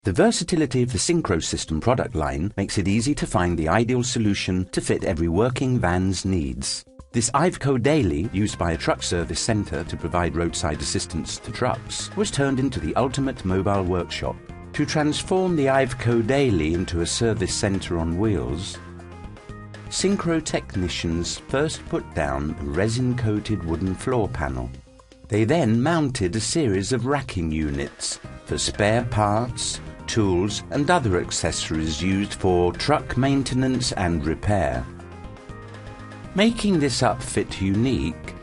The versatility of the Syncro System product line makes it easy to find the ideal solution to fit every working van's needs. This Iveco Daily, used by a truck service centre to provide roadside assistance to trucks, was turned into the ultimate mobile workshop. To transform the Iveco Daily into a service centre on wheels, Syncro technicians first put down a resin-coated wooden floor panel. They then mounted a series of racking units for spare parts, tools and other accessories used for truck maintenance and repair. Making this upfit unique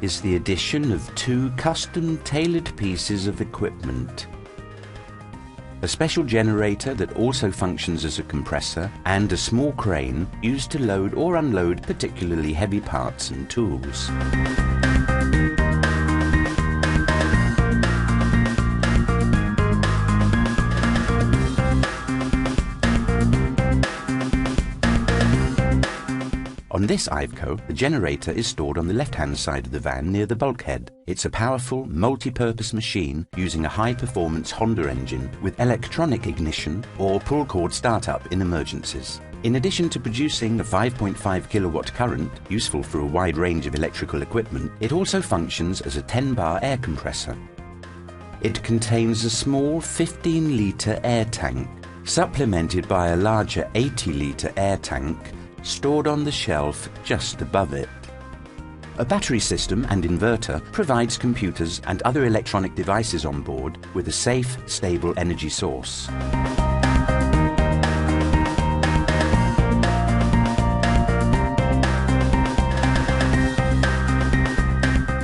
is the addition of two custom-tailored pieces of equipment: a special generator that also functions as a compressor, and a small crane used to load or unload particularly heavy parts and tools. On this Iveco, the generator is stored on the left-hand side of the van near the bulkhead. It's a powerful, multi-purpose machine using a high-performance Honda engine with electronic ignition or pull-cord startup in emergencies. In addition to producing a 5.5 kilowatt current, useful for a wide range of electrical equipment, it also functions as a 10-bar air compressor. It contains a small 15-litre air tank, supplemented by a larger 80-litre air tank stored on the shelf just above it. A battery system and inverter provides computers and other electronic devices on board with a safe, stable energy source.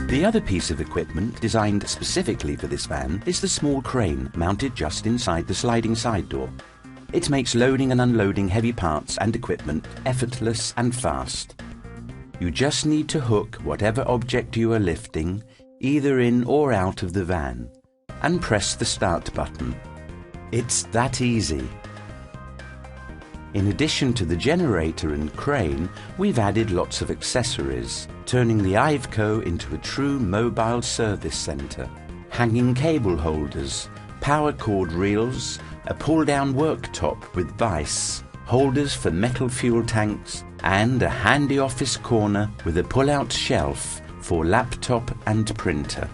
The other piece of equipment designed specifically for this van is the small crane mounted just inside the sliding side door. It makes loading and unloading heavy parts and equipment effortless and fast. You just need to hook whatever object you are lifting, either in or out of the van, and press the start button. It's that easy. In addition to the generator and crane, we've added lots of accessories, turning the Iveco into a true mobile service centre. Hanging cable holders, power cord reels, a pull-down worktop with vise, holders for metal fuel tanks, and a handy office corner with a pull-out shelf for laptop and printer.